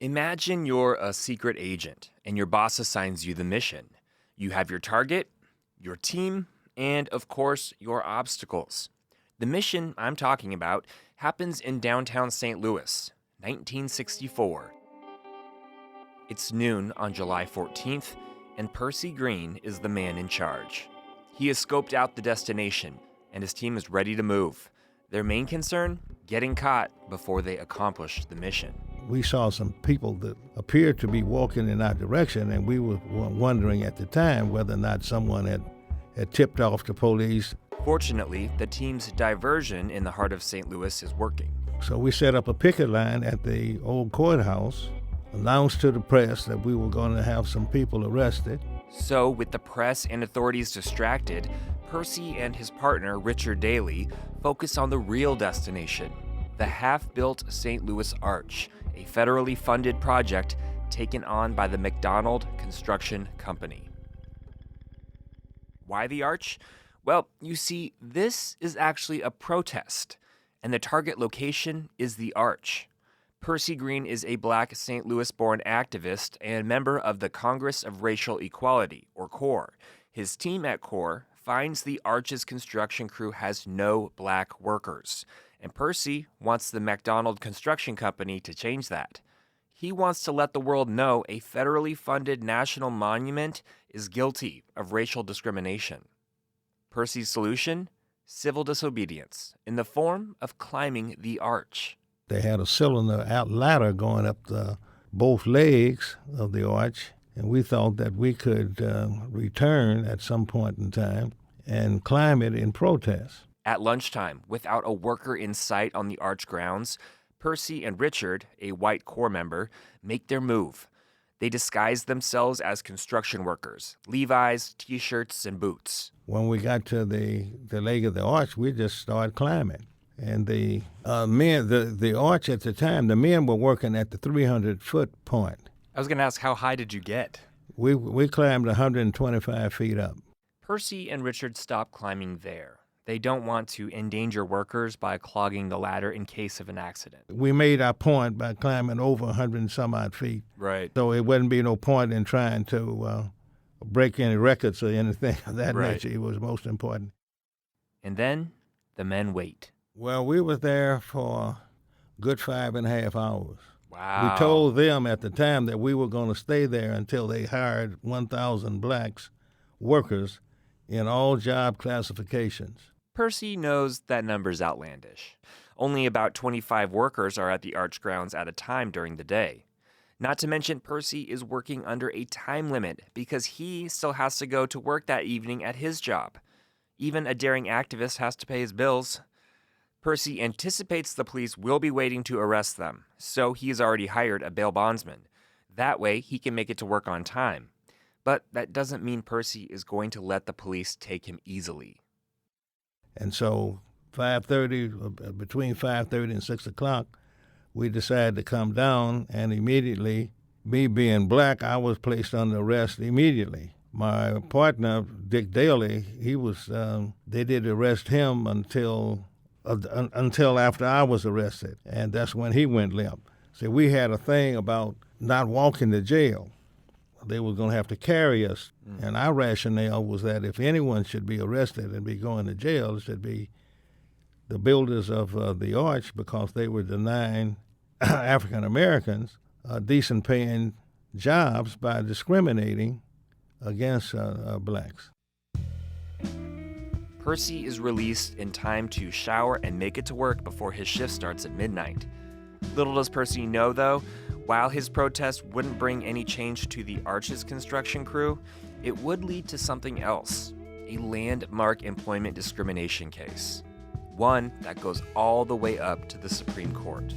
Imagine you're a secret agent and your boss assigns you the mission. You have your target, your team, and of course, your obstacles. The mission I'm talking about happens in downtown St. Louis, 1964. It's noon on July 14th, and Percy Green is the man in charge. He has scoped out the destination, and his team is ready to move. Their main concern? Getting caught before they accomplish the mission. We saw some people that appeared to be walking in our direction, and we were wondering at the time whether or not someone had tipped off the police. Fortunately, the team's diversion in the heart of St. Louis is working. So we set up a picket line at the old courthouse, announced to the press that we were going to have some people arrested. So, with the press and authorities distracted, Percy and his partner, Richard Daly, focus on the real destination, the half-built St. Louis Arch, a federally funded project taken on by the McDonald Construction Company. Why the arch? Well, you see, this is actually a protest, and the target location is the arch. Percy Green is a black St. Louis-born activist and member of the Congress of Racial Equality, or CORE. His team at CORE finds the arch's construction crew has no black workers, and Percy wants the McDonald Construction Company to change that. He wants to let the world know a federally funded national monument is guilty of racial discrimination. Percy's solution? Civil disobedience, in the form of climbing the arch. They had a cylinder out ladder going up both legs of the arch, and we thought that we could return at some point in time and climb it in protest. At lunchtime, without a worker in sight on the arch grounds, Percy and Richard, a white Corps member, make their move. They disguise themselves as construction workers, Levi's, T-shirts, and boots. When we got to the leg of the arch, we just started climbing. And the men, the arch at the time, the men were working at the 300-foot point. I was going to ask, how high did you get? We climbed 125 feet up. Percy and Richard stop climbing there. They don't want to endanger workers by clogging the ladder in case of an accident. We made our point by climbing over 100 and some odd feet. Right. So it wouldn't be no point in trying to break any records or anything of that nature. It was most important. And then the men wait. Well, we were there for a good 5.5 hours. Wow. We told them at the time that we were going to stay there until they hired 1,000 blacks workers in all job classifications. Percy knows that number's outlandish. Only about 25 workers are at the arch grounds at a time during the day. Not to mention, Percy is working under a time limit because he still has to go to work that evening at his job. Even a daring activist has to pay his bills. Percy anticipates the police will be waiting to arrest them, so he's already hired a bail bondsman. That way, he can make it to work on time. But that doesn't mean Percy is going to let the police take him easily. And so between 5:30 and 6 o'clock, we decided to come down, and immediately, me being black, I was placed under arrest immediately. My partner, Dick Daly, they did arrest him until after I was arrested, and that's when he went limp. So we had a thing about not walking to jail. They were going to have to carry us, and our rationale was that if anyone should be arrested and be going to jail, it should be the builders of the arch, because they were denying African Americans decent paying jobs by discriminating against blacks. Percy is released in time to shower and make it to work before his shift starts at midnight. Little does Percy know, though, while his protest wouldn't bring any change to the arch's construction crew, it would lead to something else, a landmark employment discrimination case. One that goes all the way up to the Supreme Court.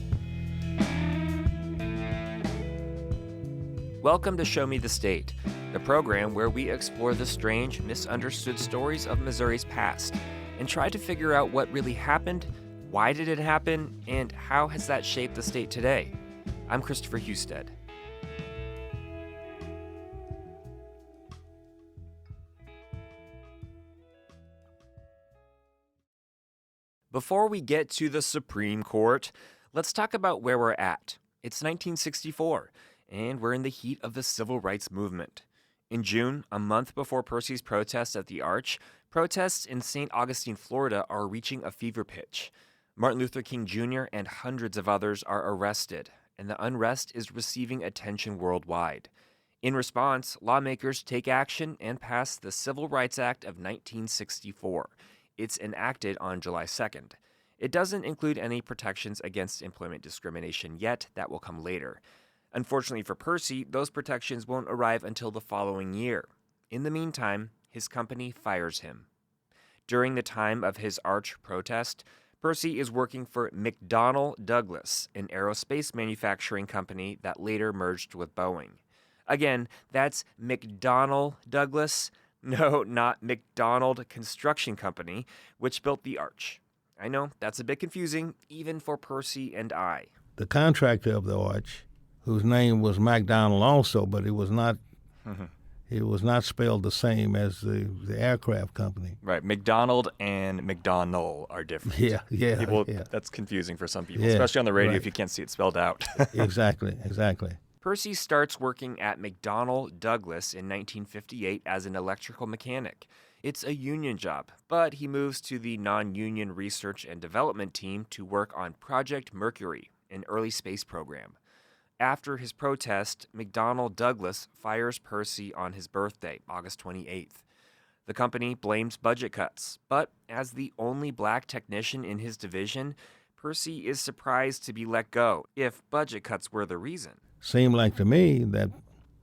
Welcome to Show Me the State, the program where we explore the strange, misunderstood stories of Missouri's past and try to figure out what really happened, why did it happen, and how has that shaped the state today. I'm Christopher Husted. Before we get to the Supreme Court, let's talk about where we're at. It's 1964, and we're in the heat of the civil rights movement. In June, a month before Percy's protest at the Arch, protests in St. Augustine, Florida are reaching a fever pitch. Martin Luther King Jr. and hundreds of others are arrested, and the unrest is receiving attention worldwide. In response, lawmakers take action and pass the Civil Rights Act of 1964. It's enacted on July 2nd. It doesn't include any protections against employment discrimination yet. That will come later. Unfortunately for Percy, those protections won't arrive until the following year. In the meantime, his company fires him. During the time of his Arch protest, Percy is working for McDonnell Douglas, an aerospace manufacturing company that later merged with Boeing. Again, that's McDonnell Douglas, no, not McDonald Construction Company, which built the Arch. I know, that's a bit confusing, even for Percy and I. The contractor of the Arch, whose name was McDonnell also, but it was not spelled the same as the aircraft company. Right, McDonald and McDonnell are different. Yeah. That's confusing for some people, especially on the radio if you can't see it spelled out. Exactly. Percy starts working at McDonnell Douglas in 1958 as an electrical mechanic. It's a union job, but he moves to the non-union research and development team to work on Project Mercury, an early space program. After his protest, McDonnell Douglas fires Percy on his birthday, August 28th. The company blames budget cuts, but as the only black technician in his division, Percy is surprised to be let go, if budget cuts were the reason. Seemed like to me that,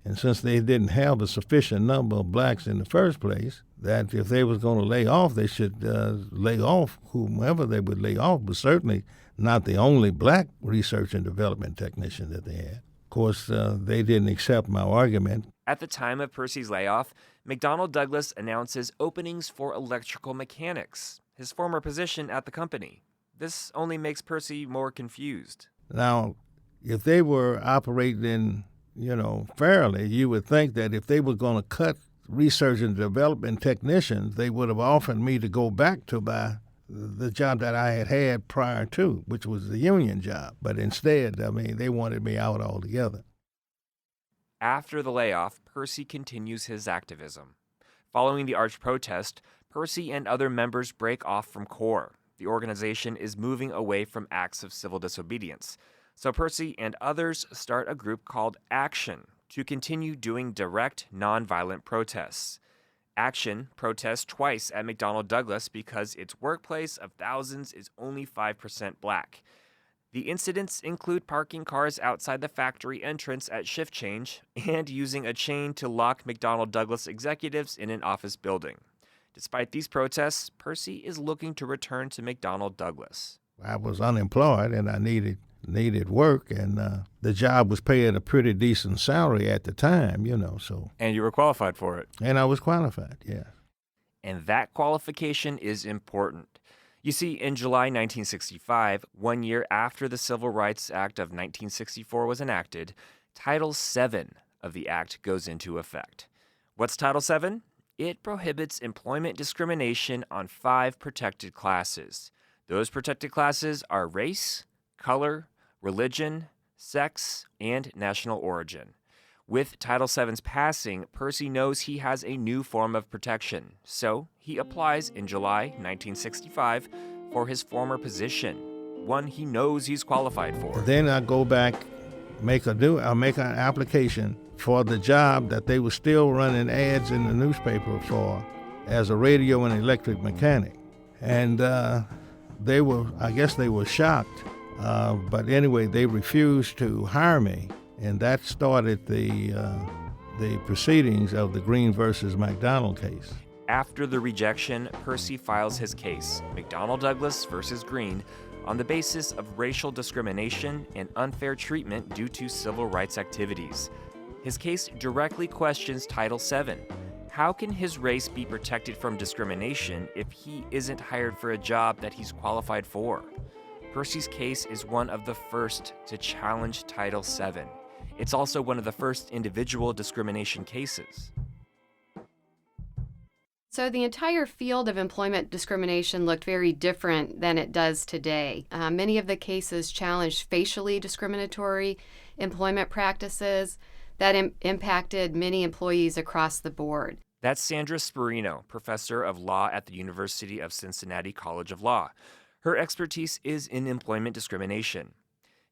and since they didn't have a sufficient number of blacks in the first place, that if they was going to lay off, they should lay off whomever they would lay off, but certainly not the only black research and development technician that they had. Of course, they didn't accept my argument. At the time of Percy's layoff, McDonnell Douglas announces openings for electrical mechanics, his former position at the company. This only makes Percy more confused. Now, if they were operating, fairly, you would think that if they were going to cut research and development technicians, they would have offered me to go back to the job that I had prior to, which was the union job. But instead, they wanted me out altogether. After the layoff, Percy continues his activism. Following the Arch protest, Percy and other members break off from CORE. The organization is moving away from acts of civil disobedience. So Percy and others start a group called Action to continue doing direct, nonviolent protests. Action protests twice at McDonnell Douglas because its workplace of thousands is only 5% black. The incidents include parking cars outside the factory entrance at shift change and using a chain to lock McDonnell Douglas executives in an office building. Despite these protests, Percy is looking to return to McDonnell Douglas. I was unemployed and I needed work, and the job was paying a pretty decent salary at the time, so. And you were qualified for it. And I was qualified, yeah. And that qualification is important. You see, in July 1965, 1 year after the Civil Rights Act of 1964 was enacted, Title VII of the Act goes into effect. What's Title VII? It prohibits employment discrimination on 5 protected classes. Those protected classes are race, color, religion, sex, and national origin. With Title VII's passing, Percy knows he has a new form of protection, so he applies in July 1965 for his former position, one he knows he's qualified for. Then I go back, make an application for the job that they were still running ads in the newspaper for as a radio and electric mechanic. And they were shocked. But anyway, they refused to hire me, and that started the proceedings of the Green versus McDonnell case. After the rejection, Percy files his case, McDonnell Douglas versus Green, on the basis of racial discrimination and unfair treatment due to civil rights activities. His case directly questions Title VII. How can his race be protected from discrimination if he isn't hired for a job that he's qualified for? Percy's case is one of the first to challenge Title VII. It's also one of the first individual discrimination cases. So the entire field of employment discrimination looked very different than it does today. Many of the cases challenged facially discriminatory employment practices that impacted many employees across the board. That's Sandra Sperino, professor of law at the University of Cincinnati College of Law. Her expertise is in employment discrimination.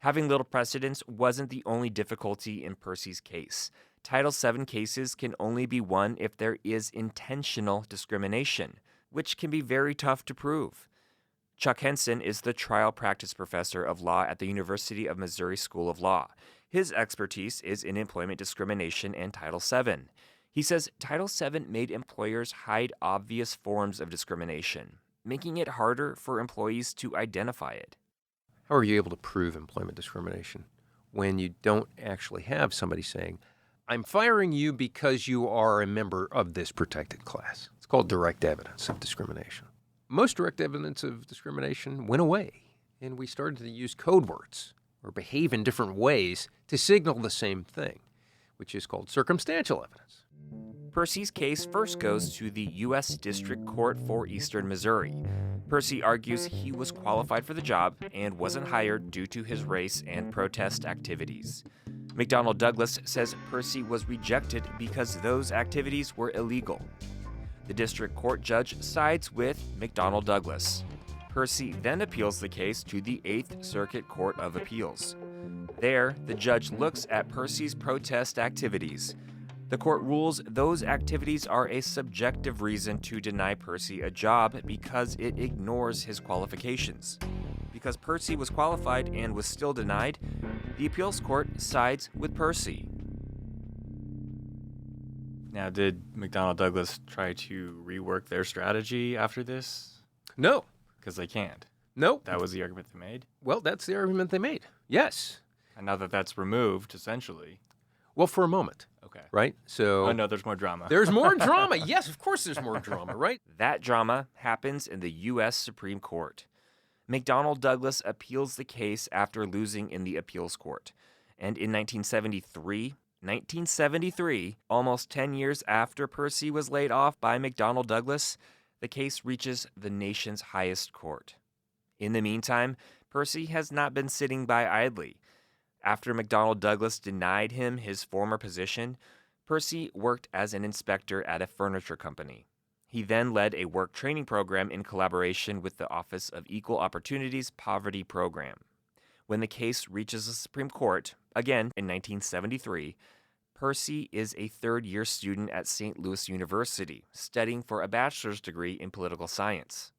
Having little precedence wasn't the only difficulty in Percy's case. Title VII cases can only be won if there is intentional discrimination, which can be very tough to prove. Chuck Henson is the trial practice professor of law at the University of Missouri School of Law. His expertise is in employment discrimination and Title VII. He says Title VII made employers hide obvious forms of discrimination, making it harder for employees to identify it. How are you able to prove employment discrimination when you don't actually have somebody saying, I'm firing you because you are a member of this protected class? It's called direct evidence of discrimination. Most direct evidence of discrimination went away, and we started to use code words or behave in different ways to signal the same thing, which is called circumstantial evidence. Percy's case first goes to the U.S. District Court for Eastern Missouri. Percy argues he was qualified for the job and wasn't hired due to his race and protest activities. McDonnell Douglas says Percy was rejected because those activities were illegal. The district court judge sides with McDonnell Douglas. Percy then appeals the case to the Eighth Circuit Court of Appeals. There, the judge looks at Percy's protest activities. The court rules those activities are a subjective reason to deny Percy a job because it ignores his qualifications. Because Percy was qualified and was still denied, the appeals court sides with Percy. Now, did McDonnell Douglas try to rework their strategy after this? No. Because they can't. No. That was the argument they made? Well, that's the argument they made. Yes. And now that that's removed, essentially. Well, for a moment. Okay. Right? So. Oh, no, there's more drama. There's more drama. Yes, of course there's more drama, right? That drama happens in the U.S. Supreme Court. McDonnell Douglas appeals the case after losing in the appeals court. And in 1973, almost 10 years after Percy was laid off by McDonnell Douglas, the case reaches the nation's highest court. In the meantime, Percy has not been sitting by idly. After McDonnell Douglas denied him his former position, Percy worked as an inspector at a furniture company. He then led a work training program in collaboration with the Office of Equal Opportunities Poverty Program. When the case reaches the Supreme Court, again in 1973, Percy is a third-year student at St. Louis University, studying for a bachelor's degree in political science.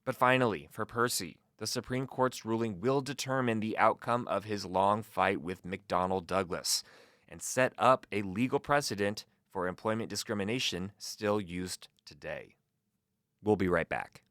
But finally, for Percy, the Supreme Court's ruling will determine the outcome of his long fight with McDonnell Douglas and set up a legal precedent for employment discrimination still used today. We'll be right back.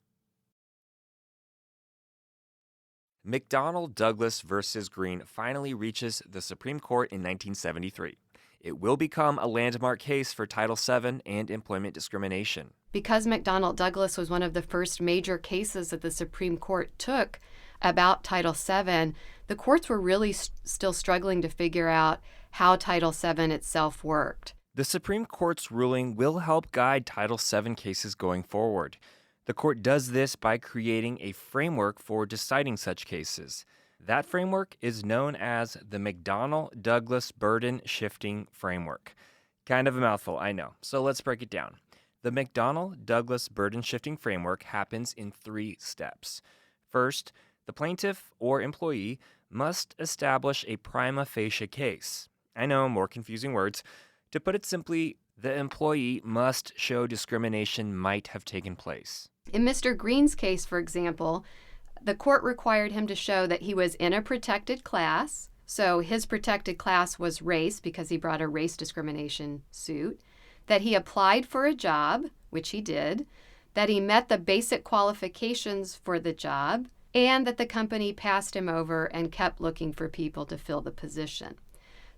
McDonnell Douglas versus Green finally reaches the Supreme Court in 1973. It will become a landmark case for Title VII and employment discrimination. Because McDonnell Douglas was one of the first major cases that the Supreme Court took about Title VII, the courts were really still struggling to figure out how Title VII itself worked. The Supreme Court's ruling will help guide Title VII cases going forward. The court does this by creating a framework for deciding such cases. That framework is known as the McDonnell-Douglas Burden Shifting Framework. Kind of a mouthful, I know, so let's break it down. The McDonnell-Douglas Burden Shifting Framework happens in 3 steps. First, the plaintiff or employee must establish a prima facie case. I know, more confusing words. To put it simply, the employee must show discrimination might have taken place. In Mr. Green's case, for example, the court required him to show that he was in a protected class. So his protected class was race because he brought a race discrimination suit, that he applied for a job, which he did, that he met the basic qualifications for the job, and that the company passed him over and kept looking for people to fill the position.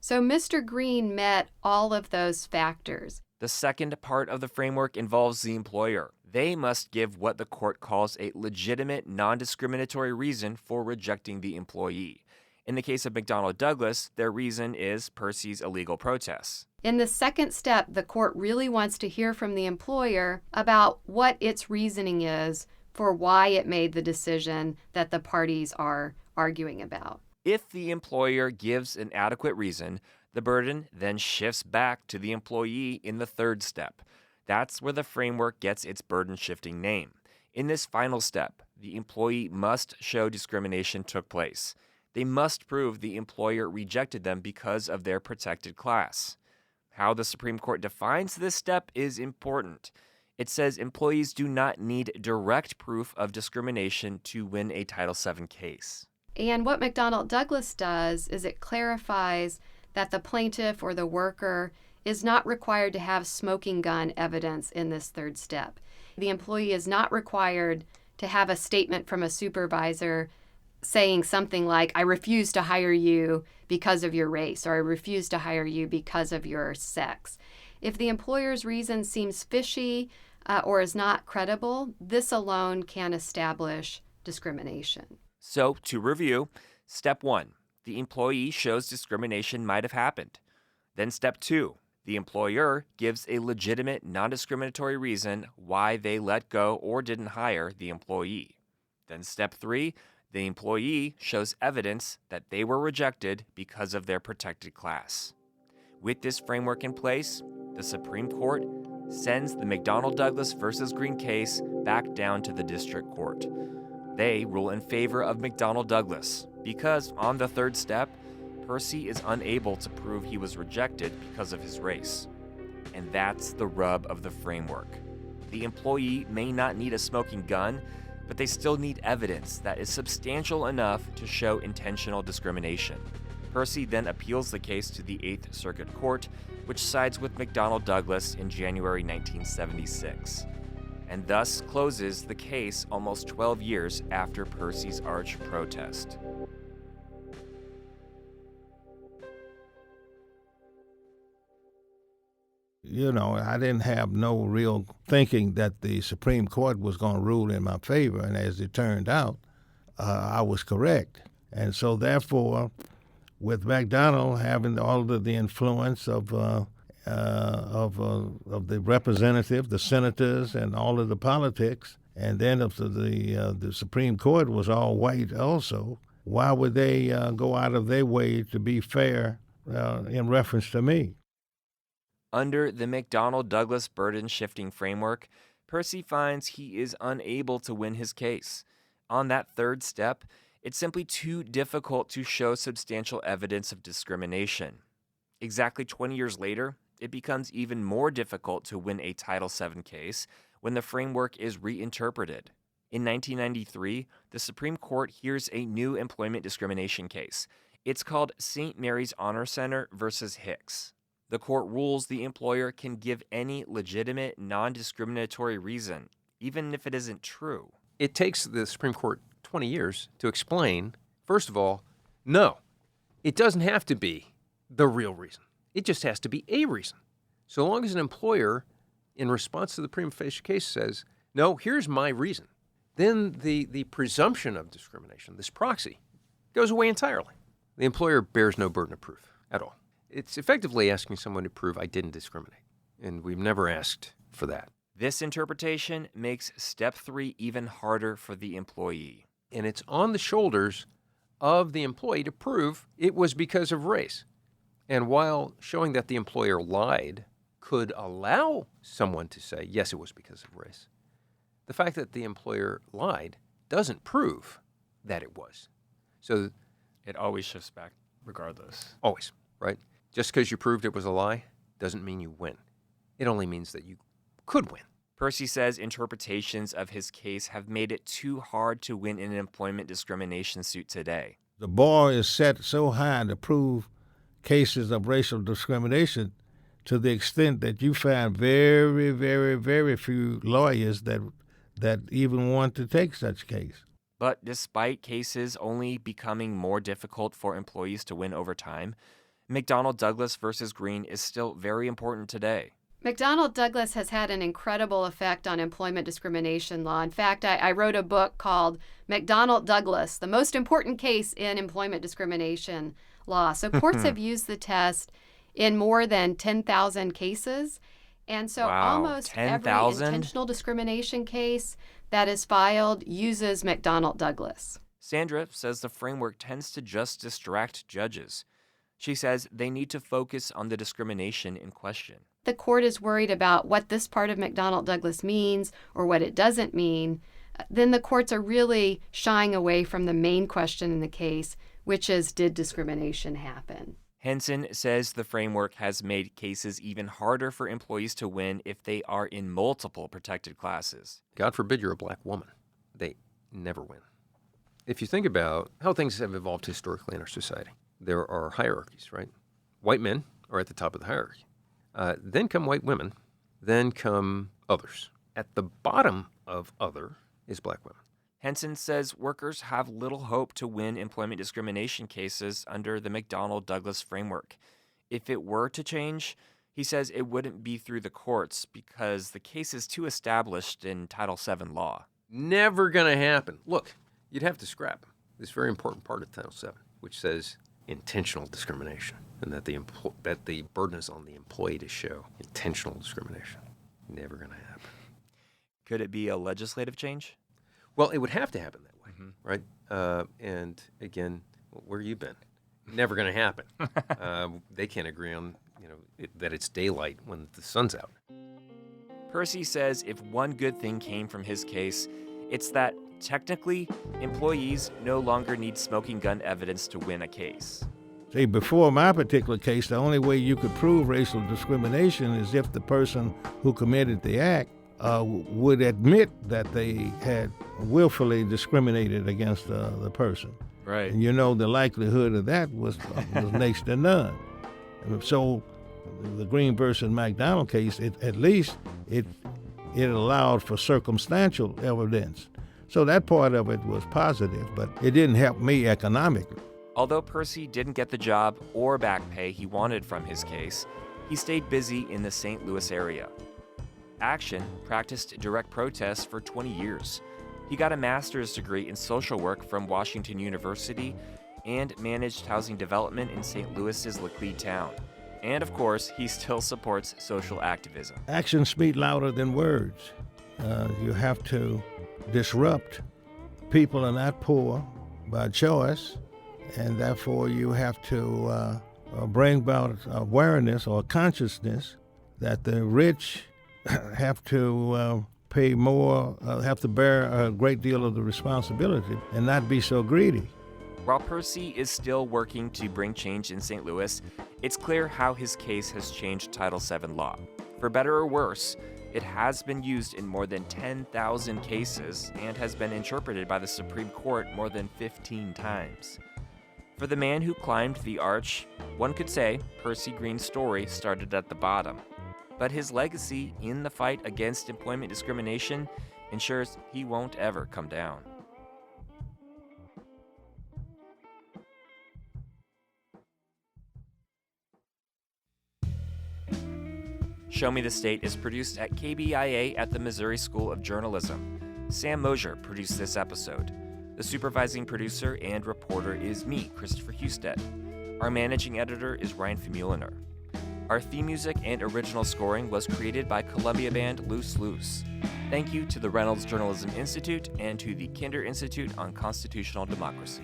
So Mr. Green met all of those factors. The second part of the framework involves the employer. They must give what the court calls a legitimate, non-discriminatory reason for rejecting the employee. In the case of McDonnell Douglas, their reason is Percy's illegal protests. In the second step, the court really wants to hear from the employer about what its reasoning is for why it made the decision that the parties are arguing about. If the employer gives an adequate reason, the burden then shifts back to the employee in the third step. That's where the framework gets its burden-shifting name. In this final step, the employee must show discrimination took place. They must prove the employer rejected them because of their protected class. How the Supreme Court defines this step is important. It says employees do not need direct proof of discrimination to win a Title VII case. And what McDonnell Douglas does is it clarifies that the plaintiff or the worker is not required to have smoking gun evidence in this third step. The employee is not required to have a statement from a supervisor saying something like, I refuse to hire you because of your race, or I refuse to hire you because of your sex. If the employer's reason seems fishy or is not credible, this alone can establish discrimination. So, to review, step 1, the employee shows discrimination might have happened. Then step 2, the employer gives a legitimate, non-discriminatory reason why they let go or didn't hire the employee. Then step 3, the employee shows evidence that they were rejected because of their protected class. With this framework in place, the Supreme Court sends the McDonnell Douglas versus Green case back down to the district court. They rule in favor of McDonnell Douglas because, on the third step, Percy is unable to prove he was rejected because of his race. And that's the rub of the framework. The employee may not need a smoking gun, but they still need evidence that is substantial enough to show intentional discrimination. Percy then appeals the case to the Eighth Circuit Court, which sides with McDonnell Douglas in January 1976, and thus closes the case almost 12 years after Percy's arch protest. You know, I didn't have no real thinking that the Supreme Court was going to rule in my favor, and as it turned out, I was correct. And so, therefore, with McDonnell having all of the influence of the representative, the senators, and all of the politics, and then if the Supreme Court was all white also, why would they go out of their way to be fair in reference to me? Under the McDonnell-Douglas burden-shifting framework, Percy finds he is unable to win his case. On that third step, it's simply too difficult to show substantial evidence of discrimination. Exactly 20 years later, it becomes even more difficult to win a Title VII case when the framework is reinterpreted. In 1993, the Supreme Court hears a new employment discrimination case. It's called St. Mary's Honor Center versus Hicks. The court rules the employer can give any legitimate, non-discriminatory reason, even if it isn't true. It takes the Supreme Court 20 years to explain, first of all, no, it doesn't have to be the real reason. It just has to be a reason. So long as an employer, in response to the prima facie case, says, no, here's my reason, then the presumption of discrimination, this proxy, goes away entirely. The employer bears no burden of proof at all. It's effectively asking someone to prove I didn't discriminate, and we've never asked for that. This interpretation makes step 3 even harder for the employee. And it's on the shoulders of the employee to prove it was because of race. And while showing that the employer lied could allow someone to say, yes, it was because of race, the fact that the employer lied doesn't prove that it was. So It always shifts back regardless. always, right? Just because you proved it was a lie doesn't mean you win. It only means that you could win. Percy says interpretations of his case have made it too hard to win in an employment discrimination suit today. The bar is set so high to prove cases of racial discrimination to the extent that you find very, very, very few lawyers that even want to take such case. But despite cases only becoming more difficult for employees to win over time, McDonnell Douglas versus Green is still very important today. McDonnell Douglas has had an incredible effect on employment discrimination law. In fact, I wrote a book called McDonnell Douglas, the most important case in employment discrimination law. So courts have used the test in more than 10,000 cases. And so Wow, almost 10,000? every intentional discrimination case that is filed uses McDonnell Douglas. Sandra says the framework tends to just distract judges. She says they need to focus on the discrimination in question. The court is worried about what this part of McDonnell Douglas means or what it doesn't mean, then the courts are really shying away from the main question in the case, which is, did discrimination happen? Henson says the framework has made cases even harder for employees to win if they are in multiple protected classes. God forbid you're a black woman. They never win. If you think about how things have evolved historically in our society, there are hierarchies, right? White men are at the top of the hierarchy. Then come white women. Then come others. At the bottom of other is black women. Henson says workers have little hope to win employment discrimination cases under the McDonnell-Douglas framework. If it were to change, he says it wouldn't be through the courts because the case is too established in Title VII law. Never going to happen. Look, you'd have to scrap this very important part of Title VII, which says intentional discrimination, and that the burden is on the employee to show intentional discrimination. Never going to happen. Could it be a legislative change? Well, it would have to happen that way, right? And again, where you been? Never going to happen. They can't agree on, that it's daylight when the sun's out. Percy says if one good thing came from his case, it's that technically, employees no longer need smoking gun evidence to win a case. See, before my particular case, the only way you could prove racial discrimination is if the person who committed the act would admit that they had willfully discriminated against the person. Right. And the likelihood of that was next to none. So the Green versus McDonnell case, at least it allowed for circumstantial evidence. So that part of it was positive, but it didn't help me economically. Although Percy didn't get the job or back pay he wanted from his case, he stayed busy in the St. Louis area. Action practiced direct protest for 20 years. He got a master's degree in social work from Washington University and managed housing development in St. Louis's Laclede town. And of course, he still supports social activism. Actions speak louder than words. You have to disrupt. People are not poor by choice, and therefore you have to bring about awareness or consciousness that the rich have to pay more, have to bear a great deal of the responsibility and not be so greedy. While Percy is still working to bring change in St. Louis, it's clear how his case has changed Title VII law. For better or worse, it has been used in more than 10,000 cases and has been interpreted by the Supreme Court more than 15 times. For the man who climbed the arch, one could say Percy Green's story started at the bottom. But his legacy in the fight against employment discrimination ensures he won't ever come down. Show Me the State is produced at KBIA at the Missouri School of Journalism. Sam Mosier produced this episode. The supervising producer and reporter is me, Christopher Husted. Our managing editor is Ryan Famuliner. Our theme music and original scoring was created by Columbia band Loose Loose. Thank you to the Reynolds Journalism Institute and to the Kinder Institute on Constitutional Democracy.